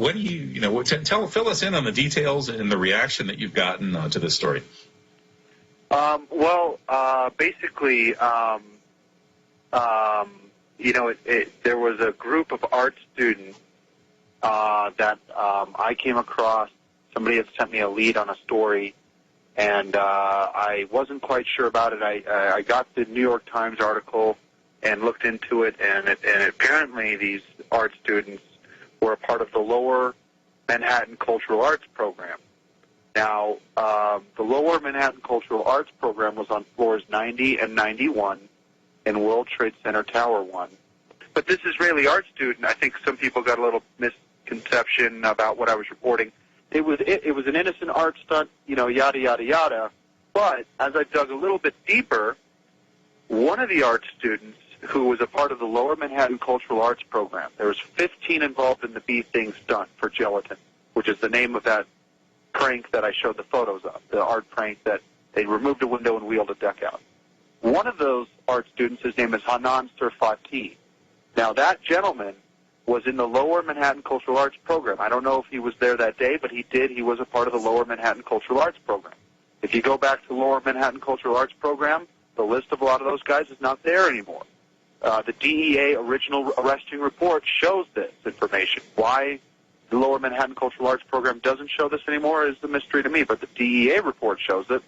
what do fill us in on the details and the reaction that you've gotten to this story. Basically, there was a group of art students that I came across. Somebody had sent me a lead on a story, and I wasn't quite sure about it. I got the New York Times article and looked into it, and apparently these art students were a part of the Lower Manhattan Cultural Arts Program. Now, the Lower Manhattan Cultural Arts Program was on floors 90 and 91 in World Trade Center Tower 1. But this Israeli art student, I think some people got a little misconception about what I was reporting. It was an innocent art stunt, yada, yada, yada. But as I dug a little bit deeper, one of the art students who was a part of the Lower Manhattan Cultural Arts Program, there was 15 involved in the bee thing stunt for gelatin, which is the name of that prank that I showed the photos of, the art prank that they removed a window and wheeled a deck out. One of those art students, his name is Hanan Sarfati. Now, that gentleman was in the Lower Manhattan Cultural Arts Program. I don't know if he was there that day, but he did. He was a part of the Lower Manhattan Cultural Arts Program. If you go back to Lower Manhattan Cultural Arts Program, the list of a lot of those guys is not there anymore. The DEA original arresting report shows this information. Why the Lower Manhattan Cultural Arts Program doesn't show this anymore is the mystery to me, but the DEA report shows it,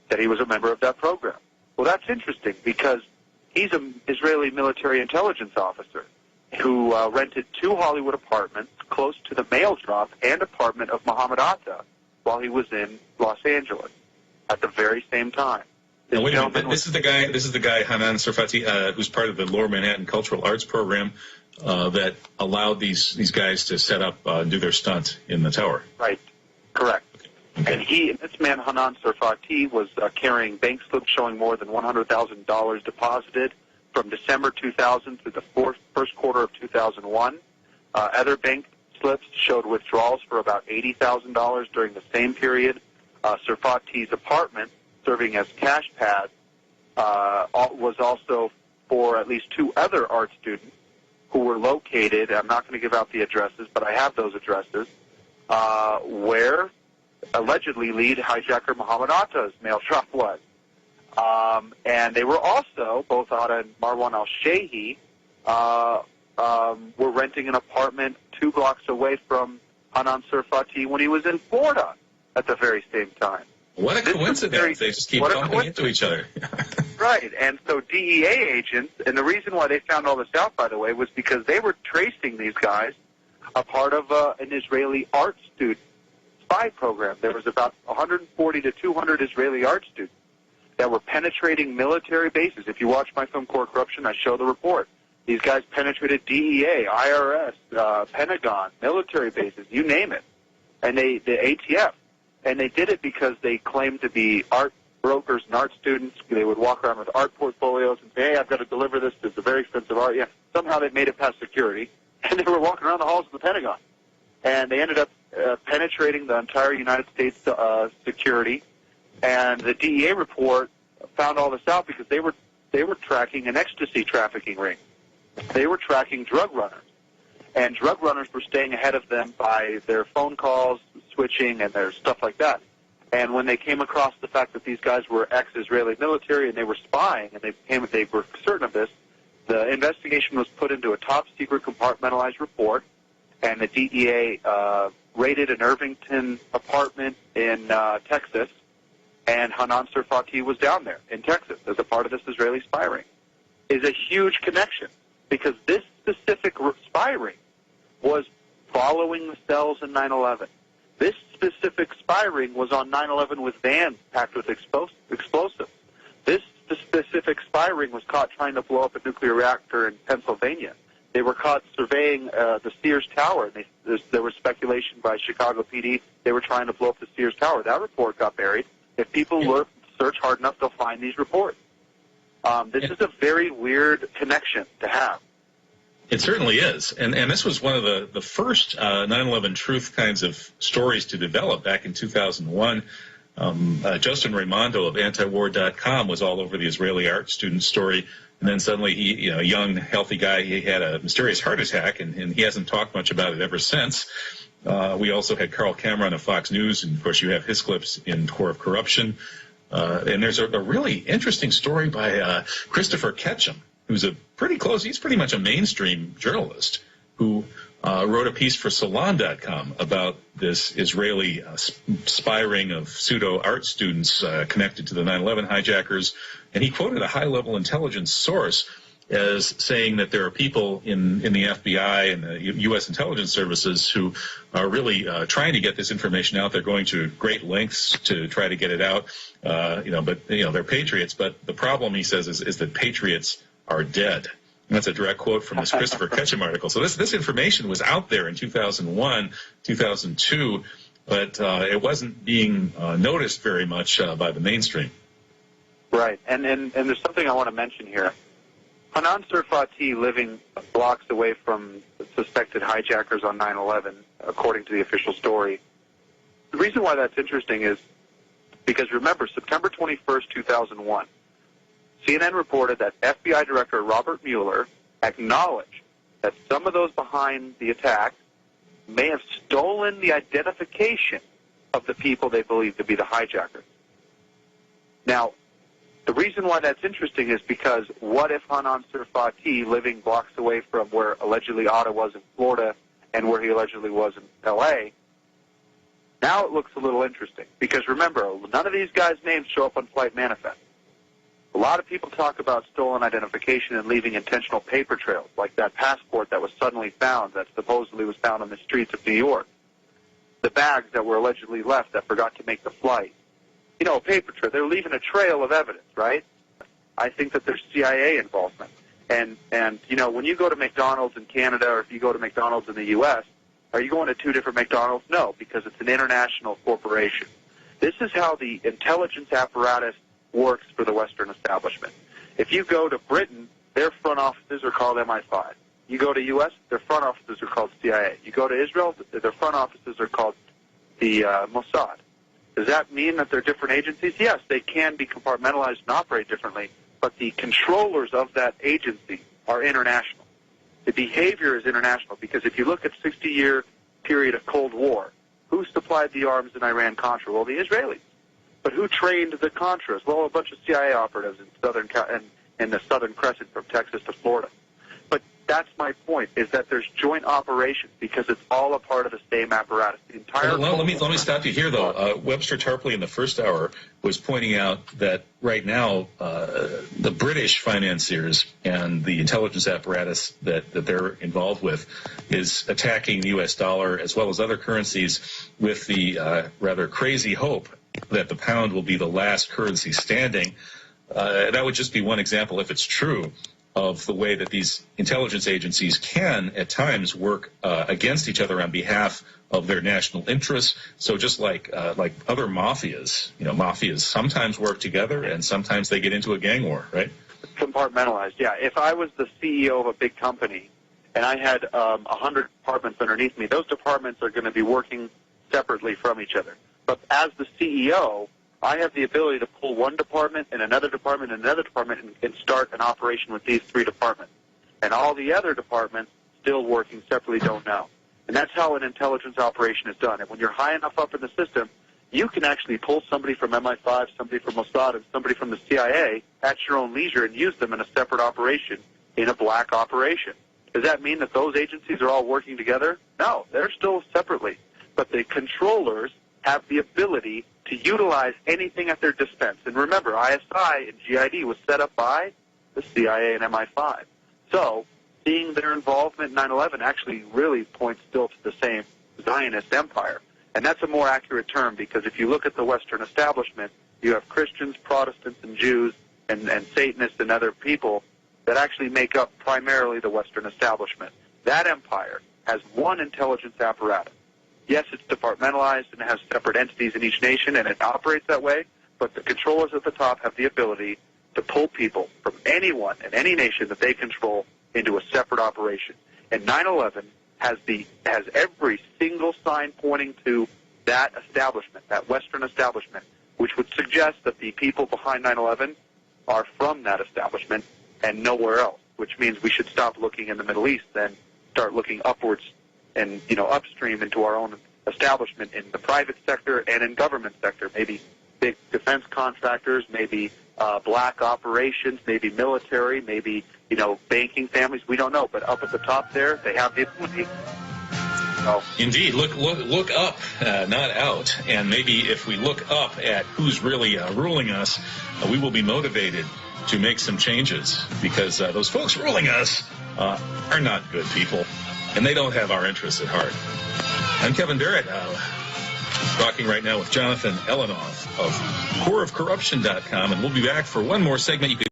that he was a member of that program. Well, that's interesting because he's an Israeli military intelligence officer who rented 2 Hollywood apartments close to the mail drop and apartment of Mohammed Atta while he was in Los Angeles at the very same time. Now, wait a minute. This is the guy Hanan Sarfati, who's part of the Lower Manhattan Cultural Arts Program that allowed these guys to set up and do their stunt in the tower. Right. Correct. Okay. And this man, Hanan Sarfati, was carrying bank slips showing more than $100,000 deposited from December 2000 through the first quarter of 2001. Other bank slips showed withdrawals for about $80,000 during the same period. Sarfati's apartment, serving as cash pad, was also for at least 2 other art students who were located, I'm not going to give out the addresses, but I have those addresses, where allegedly lead hijacker Mohammed Atta's mail drop was. And they were also, both Atta and Marwan al-Shehi, were renting an apartment 2 blocks away from Hanan Sarfati when he was in Florida at the very same time. What a coincidence. They just keep bumping into each other. Right. And so DEA agents, and the reason why they found all this out, by the way, was because they were tracing these guys a part of an Israeli art student spy program. There was about 140 to 200 Israeli art students that were penetrating military bases. If you watch my film Core Corruption, I show the report. These guys penetrated DEA, IRS, Pentagon, military bases, you name it, and the ATF. And they did it because they claimed to be art brokers and art students. They would walk around with art portfolios and say, hey, I've got to deliver this. It's a very expensive art. Yeah. Somehow they made it past security, and they were walking around the halls of the Pentagon. And they ended up penetrating the entire United States security. And the DEA report found all this out because they were tracking an ecstasy trafficking ring. They were tracking drug runners. And drug runners were staying ahead of them by their phone calls, switching, and their stuff like that. And when they came across the fact that these guys were ex-Israeli military and they were spying, and they were certain of this, the investigation was put into a top-secret compartmentalized report, and the DEA raided an Irvington apartment in Texas, and Hanan Sarfati was down there in Texas as a part of this Israeli spy ring. Is a huge connection, because this specific spy ring was following the cells in 9/11. This specific spy ring was on 9/11 with vans packed with explosives. This specific spy ring was caught trying to blow up a nuclear reactor in Pennsylvania. They were caught surveying the Sears Tower. And there was speculation by Chicago PD they were trying to blow up the Sears Tower. That report got buried. If people search hard enough, they'll find these reports. This is a very weird connection to have. It certainly is. And this was one of the first 9/11 truth kinds of stories to develop back in 2001. Justin Raimondo of antiwar.com was all over the Israeli art student story. And then suddenly he, a young, healthy guy, he had a mysterious heart attack, and he hasn't talked much about it ever since. We also had Carl Cameron of Fox News, and of course you have his clips in Core of Corruption. And there's a really interesting story by Christopher Ketchum, who's he's pretty much a mainstream journalist, who wrote a piece for Salon.com about this Israeli spy ring of pseudo-art students connected to the 9/11 hijackers. And he quoted a high-level intelligence source as saying that there are people in the FBI and the U.S. intelligence services who are really trying to get this information out. They're going to great lengths to try to get it out, but they're patriots. But the problem, he says, is that patriots are dead. And that's a direct quote from this Christopher Ketchum article. So this information was out there in 2001, 2002, but it wasn't being noticed very much by the mainstream. Right, and there's something I want to mention here. Hanan Sarfati living blocks away from suspected hijackers on 9/11, according to the official story. The reason why that's interesting is because, remember, September 21st, 2001, CNN reported that FBI Director Robert Mueller acknowledged that some of those behind the attack may have stolen the identification of the people they believe to be the hijackers. Now, the reason why that's interesting is because what if Hanan Sarfati, living blocks away from where allegedly Otto was in Florida and where he allegedly was in L.A., now it looks a little interesting. Because remember, none of these guys' names show up on flight manifest. A lot of people talk about stolen identification and leaving intentional paper trails, like that passport that was suddenly found, that supposedly was found on the streets of New York. The bags that were allegedly left that forgot to make the flight. A paper trail. They're leaving a trail of evidence, right? I think that there's CIA involvement. And when you go to McDonald's in Canada or if you go to McDonald's in the U.S., are you going to two different McDonald's? No, because it's an international corporation. This is how the intelligence apparatus works for the Western establishment. If you go to Britain, their front offices are called MI5. You go to U.S., their front offices are called CIA. You go to Israel, their front offices are called the Mossad. Does that mean that they're different agencies? Yes, they can be compartmentalized and operate differently, but the controllers of that agency are international. The behavior is international because if you look at 60-year period of Cold War, who supplied the arms in Iran-Contra? Well, the Israelis. But who trained the Contras? Well, a bunch of CIA operatives in the Southern Crescent from Texas to Florida. But that's my point, is that there's joint operations because it's all a part of the same apparatus. The entire let me stop you here, though. Webster Tarpley in the first hour was pointing out that right now the British financiers and the intelligence apparatus that they're involved with is attacking the U.S. dollar as well as other currencies with the rather crazy hope that the pound will be the last currency standing. That would just be one example, if it's true, of the way that these intelligence agencies can, at times, work against each other on behalf of their national interests. So just like other mafias, mafias sometimes work together and sometimes they get into a gang war, right? Compartmentalized, yeah. If I was the CEO of a big company and I had 100 departments underneath me, those departments are going to be working separately from each other. But as the CEO, I have the ability to pull one department and another department and another department and start an operation with these three departments. And all the other departments still working separately don't know. And that's how an intelligence operation is done. And when you're high enough up in the system, you can actually pull somebody from MI5, somebody from Mossad, and somebody from the CIA at your own leisure and use them in a separate operation, in a black operation. Does that mean that those agencies are all working together? No, they're still separately. But the controllers have the ability to utilize anything at their dispense. And remember, ISI and GID was set up by the CIA and MI5. So seeing their involvement in 9/11 actually really points still to the same Zionist empire. And that's a more accurate term because if you look at the Western establishment, you have Christians, Protestants, and Jews, and Satanists and other people that actually make up primarily the Western establishment. That empire has one intelligence apparatus. Yes, it's departmentalized and it has separate entities in each nation, and it operates that way, but the controllers at the top have the ability to pull people from anyone in any nation that they control into a separate operation. And 9/11 has every single sign pointing to that establishment, that Western establishment, which would suggest that the people behind 9/11 are from that establishment and nowhere else, which means we should stop looking in the Middle East and start looking upwards and upstream into our own establishment in the private sector and in government sector, maybe big defense contractors, maybe black operations, maybe military, maybe banking families. We don't know, but up at the top there, they have the ability. Indeed, look up, not out. And maybe if we look up at who's really ruling us, we will be motivated to make some changes, because those folks ruling us are not good people, and they don't have our interests at heart. I'm Kevin Barrett, talking right now with Jonathan Elenoff of coreofcorruption.com, and we'll be back for one more segment. You can